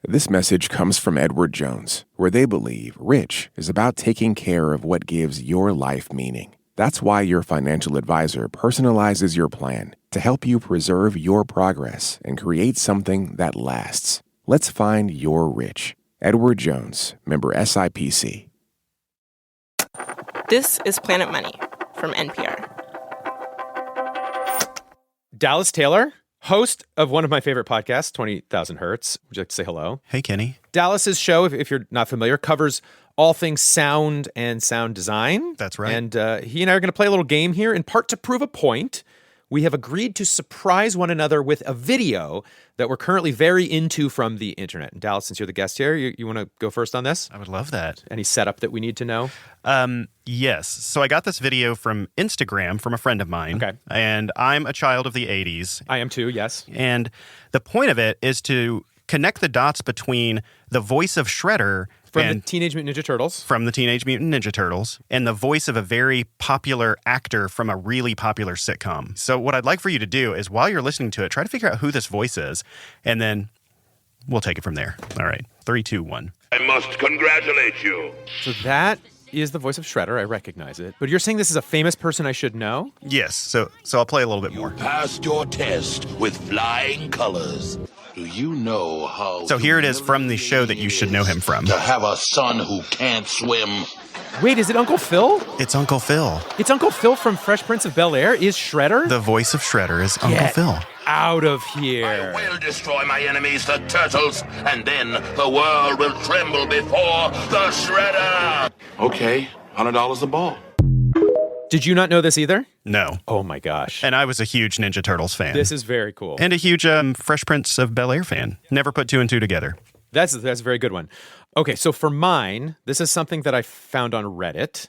This message comes from Edward Jones, where they believe rich is about taking care of what gives your life meaning. That's why your financial advisor personalizes your plan to help you preserve your progress and create something that lasts. Let's find your rich. Edward Jones, member SIPC. This is Planet Money from NPR. Dallas Taylor, host of one of my favorite podcasts, 20,000 Hertz. Would you like to say hello? Hey, Kenny. Dallas's show, if you're not familiar, covers all things sound and sound design. That's right. And he and I are going to play a little game here, in part to prove a point. We have agreed to surprise one another with a video that we're currently very into from the internet. And Dallas, since you're the guest here, you want to go first on this? I would love that. Any setup that we need to know? Yes. So I got this video from Instagram from a friend of mine. Okay. And I'm a child of the 80s. I am too, yes. And the point of it is to connect the dots between the voice of Shredder From the Teenage Mutant Ninja Turtles. From the Teenage Mutant Ninja Turtles, and the voice of a very popular actor from a really popular sitcom. So what I'd like for you to do is, while you're listening to it, try to figure out who this voice is, and then we'll take it from there. All right. 3, 2, 1. I must congratulate you. So that is the voice of Shredder. I recognize it. But you're saying this is a famous person I should know? Yes. So I'll play a little bit more. Passed your test with flying colors. Do you know how... So here it is from the show that you should know him from. To have a son who can't swim. Wait, is it Uncle Phil? It's Uncle Phil. It's Uncle Phil from Fresh Prince of Bel-Air? Is Shredder? The voice of Shredder is Uncle Phil. Out of here. I will destroy my enemies, the turtles, and then the world will tremble before the Shredder. Okay, $100 a ball. Did you not know this either? No. Oh my gosh. And I was a huge Ninja Turtles fan. This is very cool. And a huge Fresh Prince of Bel-Air fan. Never put 2 and 2 together. That's a very good one. Okay, so for mine, this is something that I found on Reddit.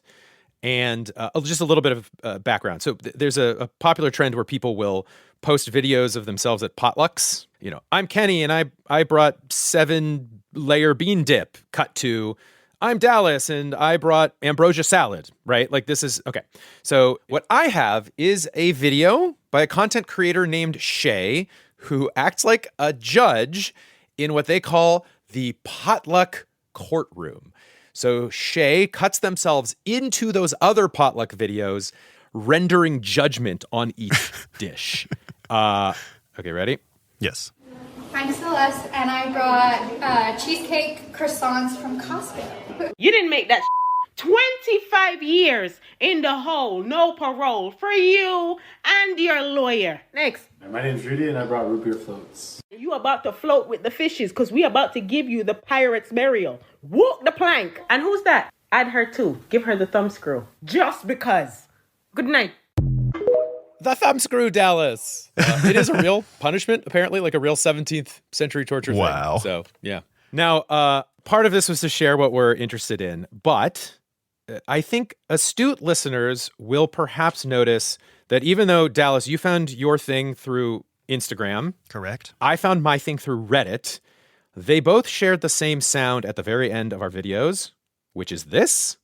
And just a little bit of background. So there's a popular trend where people will post videos of themselves at potlucks. You know, I'm Kenny and I brought 7-layer bean dip. Cut to, I'm Dallas and I brought ambrosia salad, right? Like this is, okay. So what I have is a video by a content creator named Shay, who acts like a judge in what they call the potluck courtroom. So Shay cuts themselves into those other potluck videos, rendering judgment on each dish. Okay, ready? Yes. I'm Celeste, and I brought cheesecake croissants from Costco. You didn't make that 25 years in the hole, no parole for you and your lawyer. Next. My name's Rudy, and I brought root beer floats. You about to float with the fishes, because we about to give you the pirate's burial. Walk the plank. And who's that? Add her too. Give her the thumb screw. Just because. Good night. The thumbscrew, Dallas. It is a real punishment, apparently, like a real 17th century torture thing. Wow. So, yeah. Now, part of this was to share what we're interested in, but I think astute listeners will perhaps notice that even though, Dallas, you found your thing through Instagram. Correct. I found my thing through Reddit. They both shared the same sound at the very end of our videos, which is this.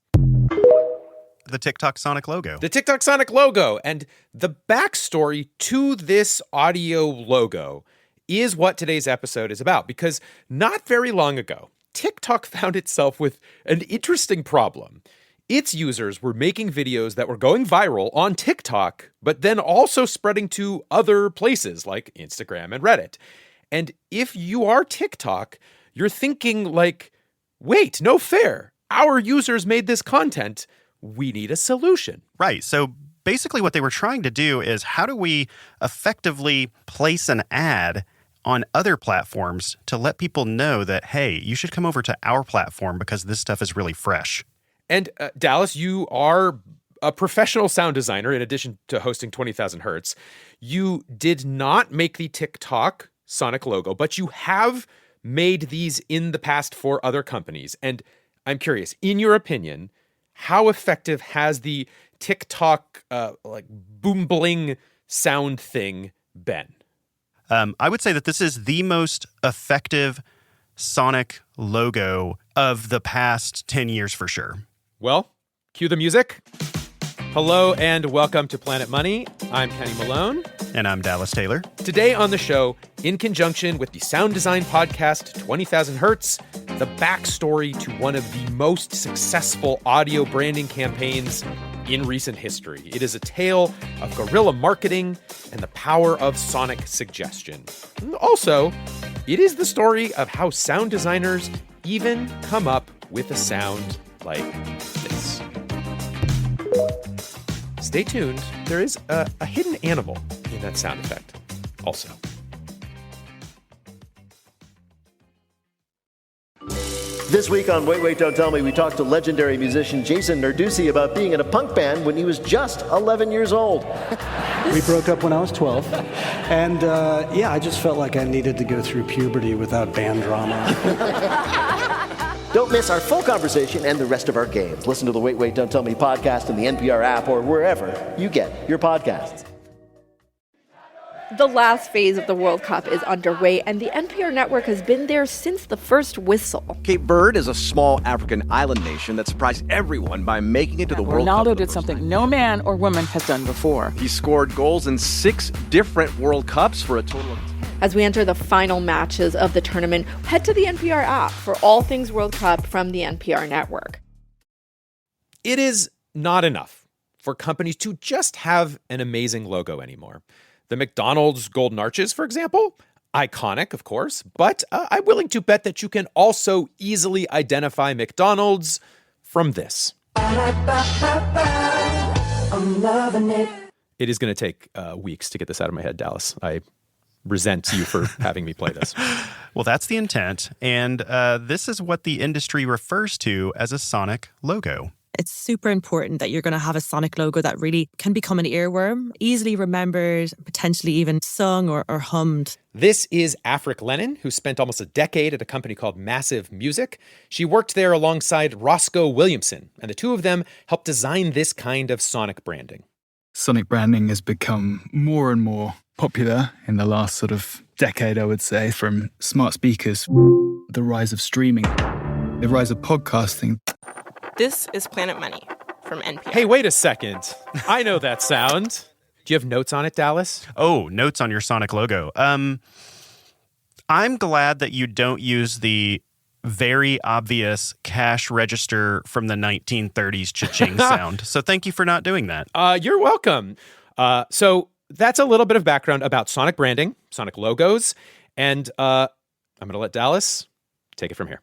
The TikTok Sonic logo. The TikTok Sonic logo. And the backstory to this audio logo is what today's episode is about. Because not very long ago, TikTok found itself with an interesting problem. Its users were making videos that were going viral on TikTok, but then also spreading to other places like Instagram and Reddit. And if you are TikTok, you're thinking like, wait, no fair. Our users made this content. We need a solution. Right. So basically what they were trying to do is, how do we effectively place an ad on other platforms to let people know that, hey, you should come over to our platform because this stuff is really fresh. And Dallas, you are a professional sound designer in addition to hosting 20,000 Hertz. You did not make the TikTok Sonic logo, but you have made these in the past for other companies. And I'm curious, in your opinion, how effective has the TikTok like boom bling sound thing been? I would say that this is the most effective Sonic logo of the past 10 years for sure. Well, cue the music. Hello and welcome to Planet Money. I'm Kenny Malone. And I'm Dallas Taylor. Today on the show, in conjunction with the sound design podcast 20,000 Hertz, the backstory to one of the most successful audio branding campaigns in recent history. It is a tale of guerrilla marketing and the power of sonic suggestion. Also, it is the story of how sound designers even come up with a sound like this. Stay tuned. There is a hidden animal in that sound effect also. This week on Wait, Wait, Don't Tell Me, we talked to legendary musician Jason Narducy about being in a punk band when he was just 11 years old. We broke up when I was 12, and I just felt like I needed to go through puberty without band drama. Don't miss our full conversation and the rest of our games. Listen to the Wait, Wait, Don't Tell Me podcast in the NPR app or wherever you get your podcasts. The last phase of the World Cup is underway, and the NPR network has been there since the first whistle. Cape Verde is a small African island nation that surprised everyone by making it to the World Cup. Ronaldo did something no man or woman has done before. He scored goals in 6 different World Cups for a total of 10. As we enter the final matches of the tournament, head to the NPR app for all things World Cup from the NPR network. It is not enough for companies to just have an amazing logo anymore. The McDonald's Golden Arches, for example, iconic, of course, but I'm willing to bet that you can also easily identify McDonald's from this. I'm loving it. It is going to take weeks to get this out of my head, Dallas. I resent you for having me play this. Well, that's the intent, and this is what the industry refers to as a sonic logo. It's super important that you're going to have a sonic logo that really can become an earworm, easily remembered, potentially even sung or hummed. This is Afric Lennon, who spent almost a decade at a company called Massive Music. She worked there alongside Roscoe Williamson, and the two of them helped design this kind of sonic branding. Sonic branding has become more and more popular in the last sort of decade, I would say, from smart speakers, the rise of streaming, the rise of podcasting. This is Planet Money from NPR. Hey, wait a second. I know that sound. Do you have notes on it, Dallas? Oh, notes on your sonic logo. I'm glad that you don't use the very obvious cash register from the 1930s cha-ching sound. So thank you for not doing that. You're welcome. So that's a little bit of background about sonic branding, sonic logos, and I'm going to let Dallas take it from here.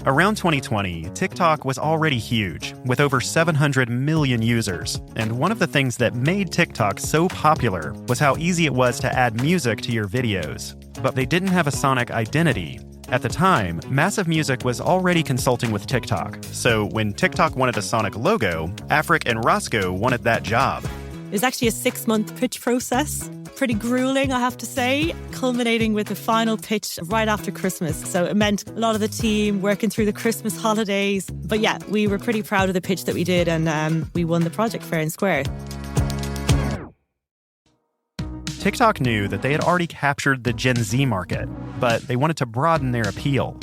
Around 2020, TikTok was already huge, with over 700 million users. And one of the things that made TikTok so popular was how easy it was to add music to your videos. But they didn't have a sonic identity. At the time, Massive Music was already consulting with TikTok. So when TikTok wanted a sonic logo, Afric and Roscoe wanted that job. It was actually a 6-month pitch process. Pretty grueling, I have to say, culminating with the final pitch right after Christmas. So it meant a lot of the team working through the Christmas holidays. But yeah, we were pretty proud of the pitch that we did, and we won the project fair and square. TikTok knew that they had already captured the Gen Z market, but they wanted to broaden their appeal.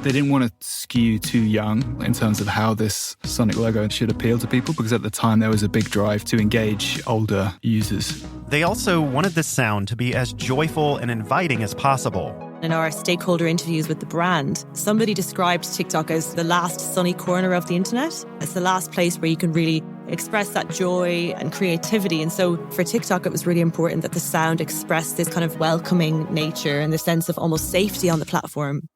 They didn't want to skew too young in terms of how this sonic logo should appeal to people, because at the time there was a big drive to engage older users. They also wanted the sound to be as joyful and inviting as possible. In our stakeholder interviews with the brand, somebody described TikTok as the last sunny corner of the internet. It's the last place where you can really express that joy and creativity. And so for TikTok, it was really important that the sound expressed this kind of welcoming nature and the sense of almost safety on the platform.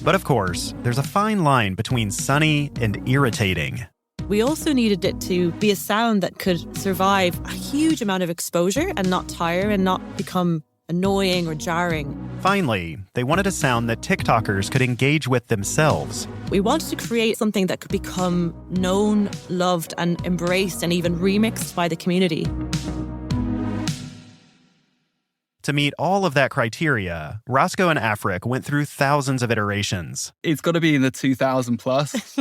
But of course, there's a fine line between sunny and irritating. We also needed it to be a sound that could survive a huge amount of exposure and not tire and not become annoying or jarring. Finally, they wanted a sound that TikTokers could engage with themselves. We wanted to create something that could become known, loved, and embraced, and even remixed by the community. To meet all of that criteria, Roscoe and Afric went through thousands of iterations. It's got to be in the 2000 plus.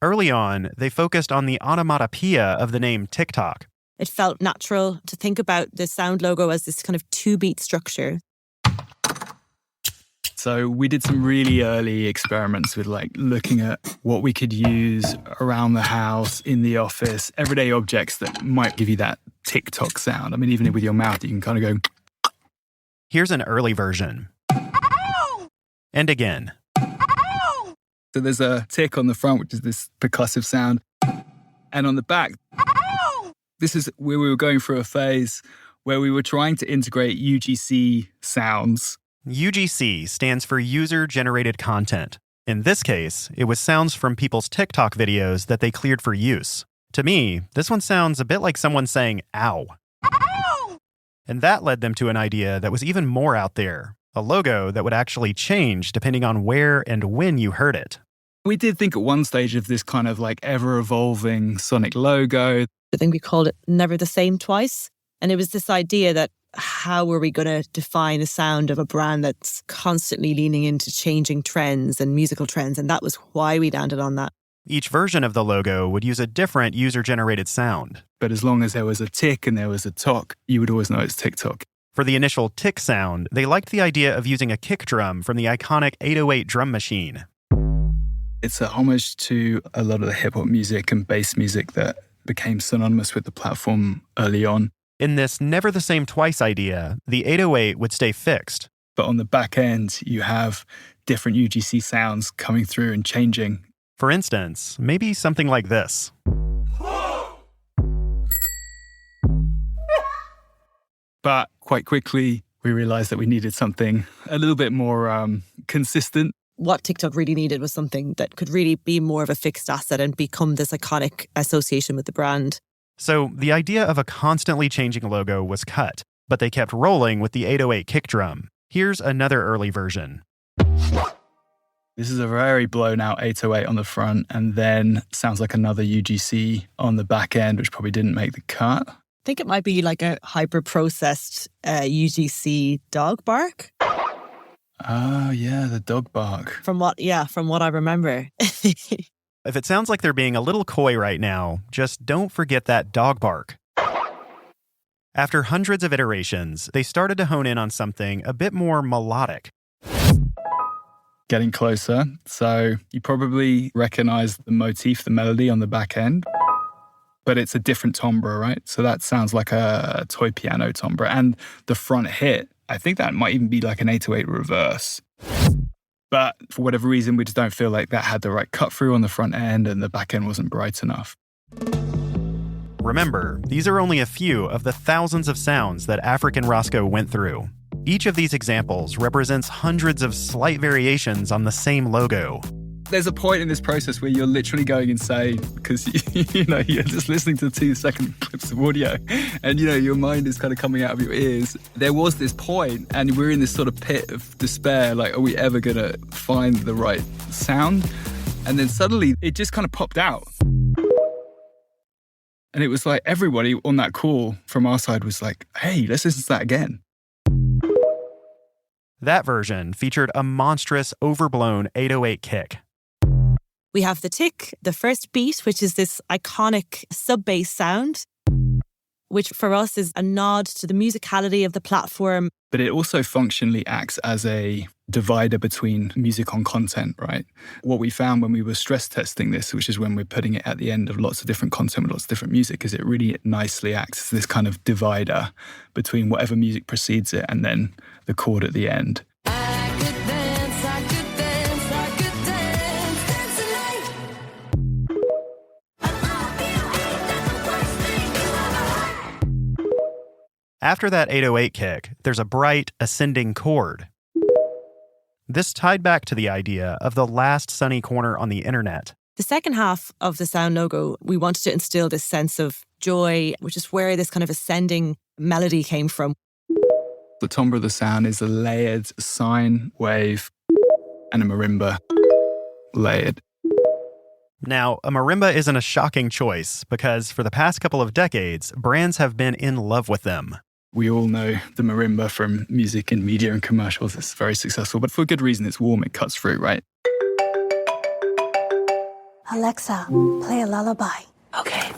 Early on, they focused on the onomatopoeia of the name TikTok. It felt natural to think about the sound logo as this kind of 2-beat structure. So we did some really early experiments with like looking at what we could use around the house, in the office, everyday objects that might give you that TikTok sound. I mean, even with your mouth, you can kind of go. Here's an early version. And again. So there's a tick on the front, which is this percussive sound. And on the back, this is where we were going through a phase where we were trying to integrate UGC sounds. UGC stands for user-generated content. In this case, it was sounds from people's TikTok videos that they cleared for use. To me, this one sounds a bit like someone saying, ow. Ow! And that led them to an idea that was even more out there, a logo that would actually change depending on where and when you heard it. We did think at one stage of this kind of like ever-evolving sonic logo. I think we called it Never the Same Twice. And it was this idea that how are we going to define a sound of a brand that's constantly leaning into changing trends and musical trends? And that was why we landed on that. Each version of the logo would use a different user-generated sound. But as long as there was a tick and there was a tock, you would always know it's TikTok. For the initial tick sound, they liked the idea of using a kick drum from the iconic 808 drum machine. It's a homage to a lot of the hip-hop music and bass music that became synonymous with the platform early on. In this Never the Same Twice idea, the 808 would stay fixed. But on the back end, you have different UGC sounds coming through and changing. For instance, maybe something like this. But quite quickly, we realized that we needed something a little bit more consistent. What TikTok really needed was something that could really be more of a fixed asset and become this iconic association with the brand. So the idea of a constantly changing logo was cut, but they kept rolling with the 808 kick drum. Here's another early version. This is a very blown out 808 on the front, and then sounds like another UGC on the back end, which probably didn't make the cut. I think it might be like a hyper-processed UGC dog bark. Oh, yeah, the dog bark. From what I remember. If it sounds like they're being a little coy right now, just don't forget that dog bark. After hundreds of iterations, they started to hone in on something a bit more melodic. Getting closer. So you probably recognize the motif, the melody on the back end, but it's a different timbre, right? So that sounds like a toy piano timbre. And the front hit, I think that might even be like an 808 reverse. But for whatever reason, we just don't feel like that had the right cut through on the front end and the back end wasn't bright enough. Remember, these are only a few of the thousands of sounds that African Roscoe went through. Each of these examples represents hundreds of slight variations on the same logo. There's a point in this process where you're literally going insane because you're just listening to 2-second clips of audio and your mind is kind of coming out of your ears. There was this point and we're in this sort of pit of despair, like, are we ever going to find the right sound? And then suddenly it just kind of popped out. And it was like everybody on that call from our side was like, hey, let's listen to that again. That version featured a monstrous, overblown 808 kick. We have the tick, the first beat, which is this iconic sub-bass sound, which for us is a nod to the musicality of the platform. But it also functionally acts as a divider between music on content, right? What we found when we were stress testing this, which is when we're putting it at the end of lots of different content with lots of different music, is it really nicely acts as this kind of divider between whatever music precedes it and then the chord at the end. After that 808 kick, there's a bright, ascending chord. This tied back to the idea of the last sunny corner on the internet. The second half of the sound logo, we wanted to instill this sense of joy, which is where this kind of ascending melody came from. The timbre of the sound is a layered sine wave and a marimba layered. Now, a marimba isn't a shocking choice because for the past couple of decades, brands have been in love with them. We all know the marimba from music and media and commercials. It's very successful, but for good reason. It's warm, it cuts through, right? Alexa, play a lullaby. Okay.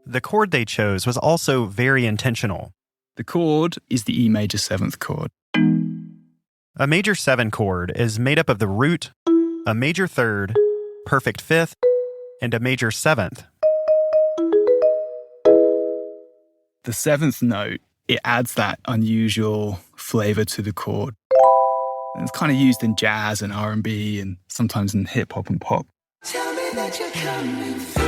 The chord they chose was also very intentional. The chord is the E major 7th chord. A major 7 chord is made up of the root, a major 3rd, perfect 5th, and a major 7th. The 7th note, it adds that unusual flavor to the chord. And it's kind of used in jazz and R&B and sometimes in hip hop and pop. Tell me that you're coming through.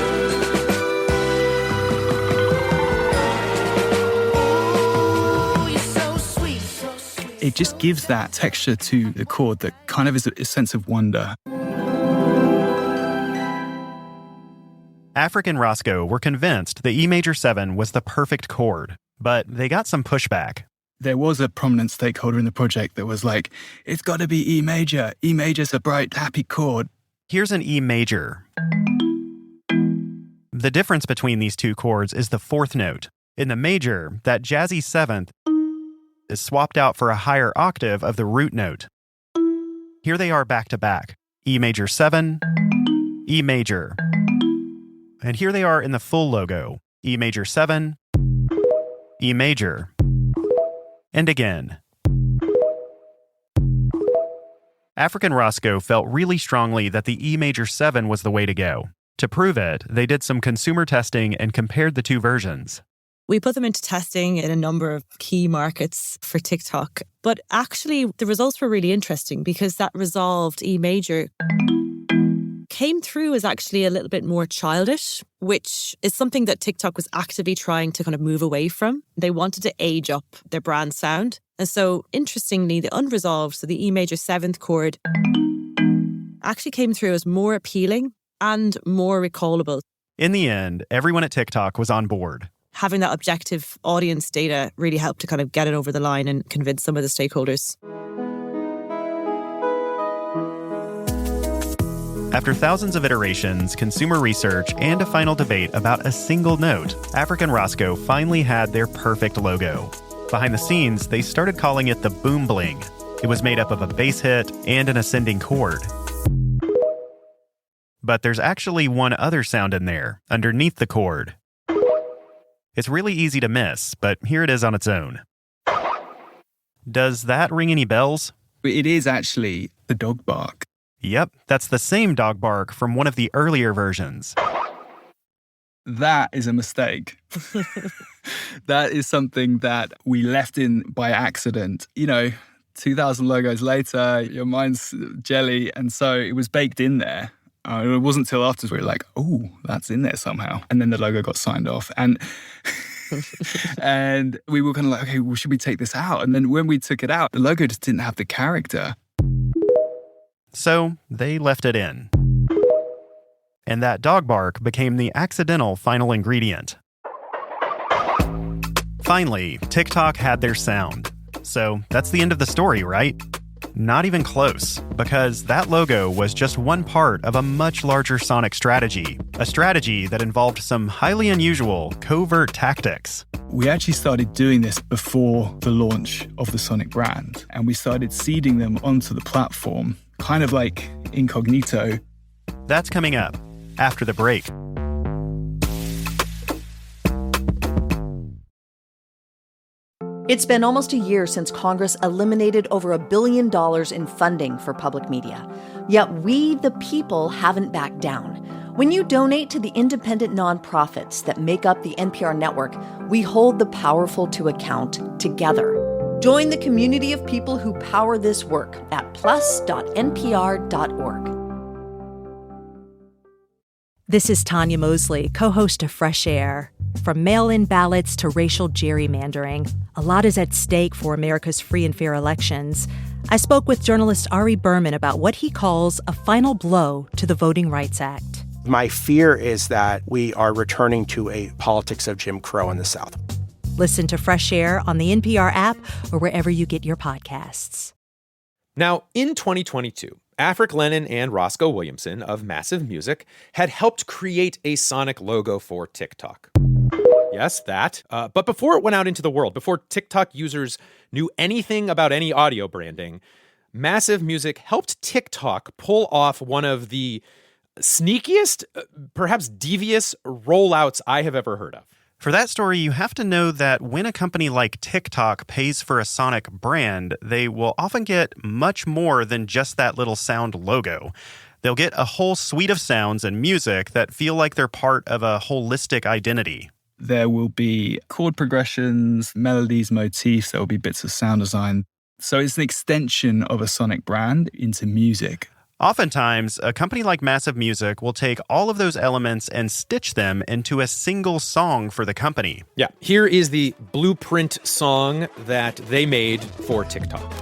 Oh, you're so sweet, so sweet. It just gives that texture to the chord that kind of is a sense of wonder. Afric and Roscoe were convinced the E major 7 was the perfect chord, but they got some pushback. There was a prominent stakeholder in the project that was like, it's got to be E major. E major's a bright, happy chord. Here's an E major. The difference between these two chords is the 4th note. In the major, that jazzy 7th is swapped out for a higher octave of the root note. Here they are back to back. E major 7, E major. And here they are in the full logo. E major 7, E major. And again. Afric and Roscoe felt really strongly that the E major 7 was the way to go. To prove it, they did some consumer testing and compared the two versions. We put them into testing in a number of key markets for TikTok. But actually, the results were really interesting because that resolved E major came through as actually a little bit more childish, which is something that TikTok was actively trying to kind of move away from. They wanted to age up their brand sound. And so, interestingly, the unresolved, so the E major 7th chord, actually came through as more appealing and more recallable. In the end, everyone at TikTok was on board. Having that objective audience data really helped to kind of get it over the line and convince some of the stakeholders. After thousands of iterations, consumer research, and a final debate about a single note, Afric and Roscoe finally had their perfect logo. Behind the scenes, they started calling it the Boom Bling. It was made up of a bass hit and an ascending chord. But there's actually one other sound in there, underneath the chord. It's really easy to miss, but here it is on its own. Does that ring any bells? It is actually the dog bark. Yep, that's the same dog bark from one of the earlier versions. That is a mistake. That is something that we left in by accident. 2,000 logos later, your mind's jelly, and so it was baked in there. It wasn't until afterwards we were like, oh, that's in there somehow. And then the logo got signed off. And and we were kind of like, okay, well, should we take this out? And then when we took it out, the logo just didn't have the character. So they left it in. And that dog bark became the accidental final ingredient. Finally, TikTok had their sound. So that's the end of the story, right? Not even close, because that logo was just one part of a much larger sonic strategy, a strategy that involved some highly unusual covert tactics. We actually started doing this before the launch of the Sonic brand, and we started seeding them onto the platform, kind of like incognito. That's coming up after the break. It's been almost a year since Congress eliminated over $1 billion in funding for public media. Yet we, the people, haven't backed down. When you donate to the independent nonprofits that make up the NPR network, we hold the powerful to account together. Join the community of people who power this work at plus.npr.org. This is Tanya Mosley, co-host of Fresh Air. From mail-in ballots to racial gerrymandering, a lot is at stake for America's free and fair elections. I spoke with journalist Ari Berman about what he calls a final blow to the Voting Rights Act. My fear is that we are returning to a politics of Jim Crow in the South. Listen to Fresh Air on the NPR app or wherever you get your podcasts. Now, in 2022, Afric Lennon and Roscoe Williamson of Massive Music had helped create a sonic logo for TikTok. Yes, that. But before it went out into the world, before TikTok users knew anything about any audio branding, Massive Music helped TikTok pull off one of the sneakiest, perhaps devious rollouts I have ever heard of. For that story, you have to know that when a company like TikTok pays for a sonic brand, they will often get much more than just that little sound logo. They'll get a whole suite of sounds and music that feel like they're part of a holistic identity. There will be chord progressions, melodies, motifs. There will be bits of sound design. So it's an extension of a sonic brand into music. Oftentimes, a company like Massive Music will take all of those elements and stitch them into a single song for the company. Yeah, here is the blueprint song that they made for TikTok.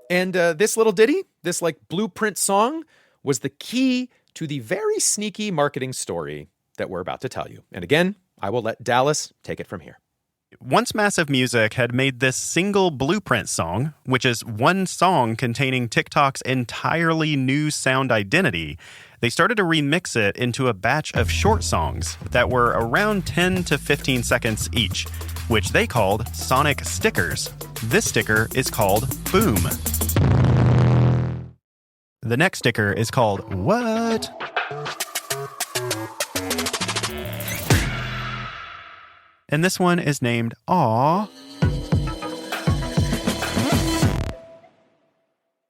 And this little ditty, this blueprint song, was the key to the very sneaky marketing story that we're about to tell you. And again, I will let Dallas take it from here. Once Massive Music had made this single blueprint song, which is one song containing TikTok's entirely new sound identity, they started to remix it into a batch of short songs that were around 10 to 15 seconds each, which they called sonic stickers. This sticker is called Boom. The next sticker is called What? And this one is named Aw.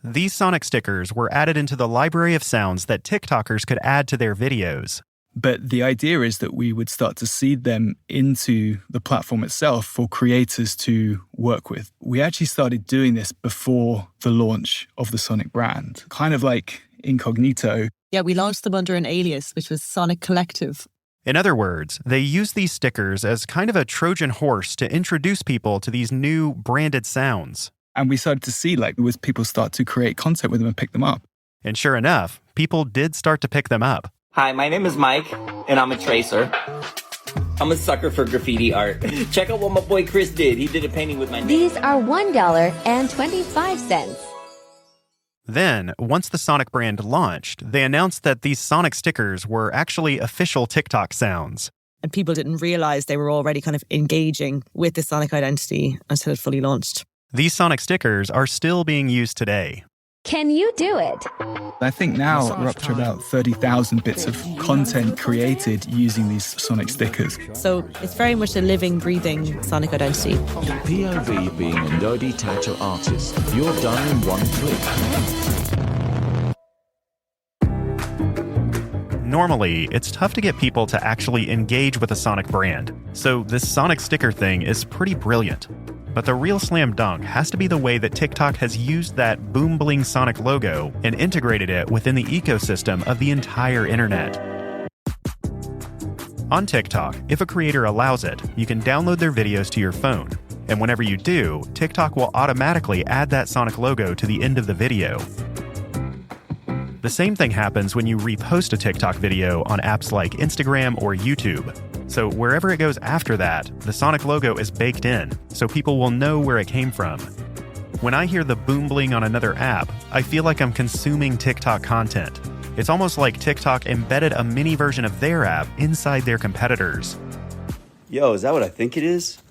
These sonic stickers were added into the library of sounds that TikTokers could add to their videos. But the idea is that we would start to seed them into the platform itself for creators to work with. We actually started doing this before the launch of the Sonic brand, kind of like incognito. Yeah, we launched them under an alias, which was Sonic Collective. In other words, they use these stickers as kind of a Trojan horse to introduce people to these new branded sounds. And we started to see was people start to create content with them and pick them up. And sure enough, people did start to pick them up. Hi, my name is Mike, and I'm a tracer. I'm a sucker for graffiti art. Check out what my boy Chris did. He did a painting with my name. These are $1.25. Then, once the Sonic brand launched, they announced that these Sonic stickers were actually official TikTok sounds. And people didn't realize they were already kind of engaging with the Sonic identity until it fully launched. These Sonic stickers are still being used today. Can you do it? I think now we're up to about 30,000 bits of content created using these Sonic stickers. So it's very much a living, breathing Sonic identity. POV being a nerdy tattoo artist. You're done in one click. Normally, it's tough to get people to actually engage with a Sonic brand. So this Sonic sticker thing is pretty brilliant. But the real slam dunk has to be the way that TikTok has used that boom bling Sonic logo and integrated it within the ecosystem of the entire internet. On TikTok, if a creator allows it, you can download their videos to your phone. And whenever you do, TikTok will automatically add that Sonic logo to the end of the video. The same thing happens when you repost a TikTok video on apps like Instagram or YouTube. So wherever it goes after that, the Sonic logo is baked in, so people will know where it came from. When I hear the boom bling on another app, I feel like I'm consuming TikTok content. It's almost like TikTok embedded a mini version of their app inside their competitors. Yo, is that what I think it is?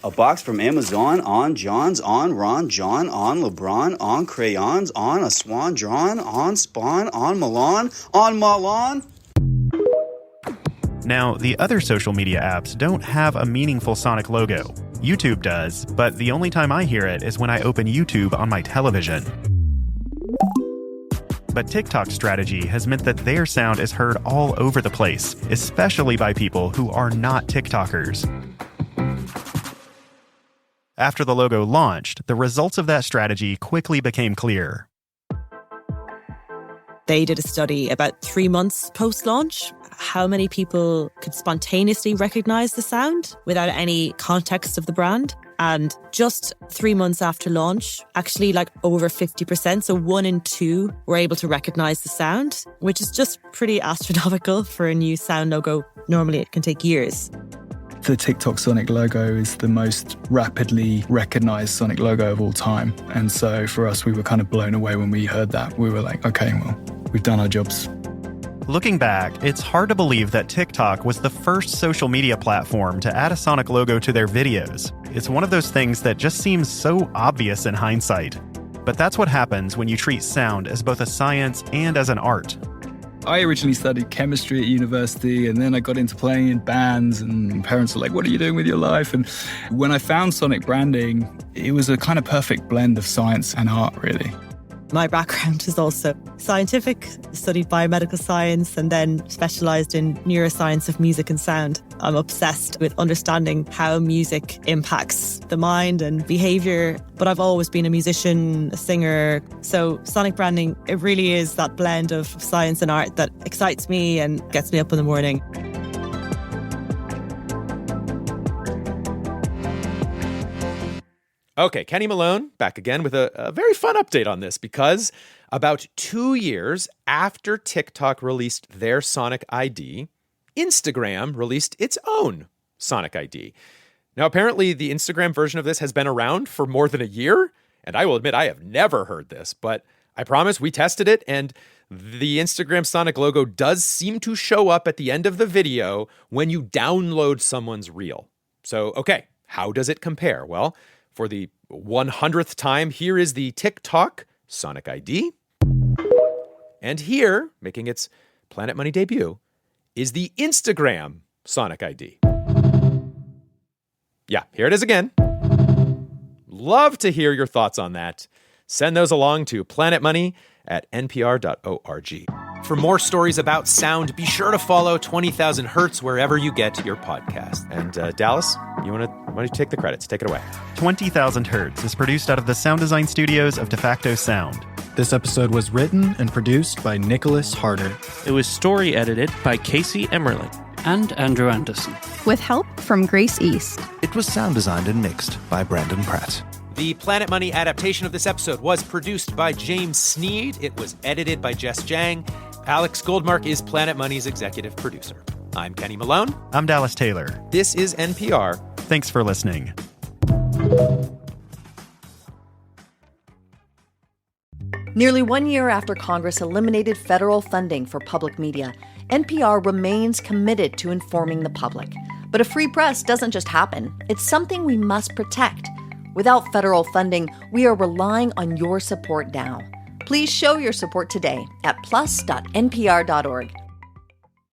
A box from Amazon on John's, on Ron John, on LeBron, on crayons, on a swan drawn, on Spawn, on Malone, on Malone. Now, the other social media apps don't have a meaningful Sonic logo. YouTube does, but the only time I hear it is when I open YouTube on my television. But TikTok's strategy has meant that their sound is heard all over the place, especially by people who are not TikTokers. After the logo launched, the results of that strategy quickly became clear. They did a study about 3 months post-launch, how many people could spontaneously recognize the sound without any context of the brand. And just 3 months after launch, actually over 50%, so 1 in 2 were able to recognize the sound, which is just pretty astronomical for a new sound logo. Normally it can take years. The TikTok Sonic logo is the most rapidly recognized Sonic logo of all time. And so for us, we were kind of blown away when we heard that. We were like, okay, well, we've done our jobs. Looking back, it's hard to believe that TikTok was the first social media platform to add a Sonic logo to their videos. It's one of those things that just seems so obvious in hindsight. But that's what happens when you treat sound as both a science and as an art. I originally studied chemistry at university, and then I got into playing in bands, and parents were like, what are you doing with your life? And when I found sonic branding, it was a kind of perfect blend of science and art, really. My background is also scientific, studied biomedical science and then specialised in neuroscience of music and sound. I'm obsessed with understanding how music impacts the mind and behaviour, but I've always been a musician, a singer. So sonic branding, it really is that blend of science and art that excites me and gets me up in the morning. Okay, Kenny Malone back again with a very fun update on this, because about 2 years after TikTok released their Sonic ID, Instagram released its own Sonic ID. Now, apparently the Instagram version of this has been around for more than a year, and I will admit I have never heard this, but I promise we tested it, and the Instagram Sonic logo does seem to show up at the end of the video when you download someone's reel. So, okay, how does it compare? Well, for the 100th time, here is the TikTok Sonic ID. And here, making its Planet Money debut, is the Instagram Sonic ID. Yeah, here it is again. Love to hear your thoughts on that. Send those along to planetmoney@npr.org. For more stories about sound, be sure to follow 20,000 Hertz wherever you get your podcast. And Dallas, you want to take the credits? Take it away. 20,000 Hertz is produced out of the sound design studios of De Facto Sound. This episode was written and produced by Nicholas Harder. It was story edited by Casey Emmerling and Andrew Anderson, with help from Grace East. It was sound designed and mixed by Brandon Pratt. The Planet Money adaptation of this episode was produced by James Sneed. It was edited by Jess Jiang. Alex Goldmark is Planet Money's executive producer. I'm Kenny Malone. I'm Dallas Taylor. This is NPR. Thanks for listening. Nearly 1 year after Congress eliminated federal funding for public media, NPR remains committed to informing the public. But a free press doesn't just happen. It's something we must protect. Without federal funding, we are relying on your support now. Please show your support today at plus.npr.org.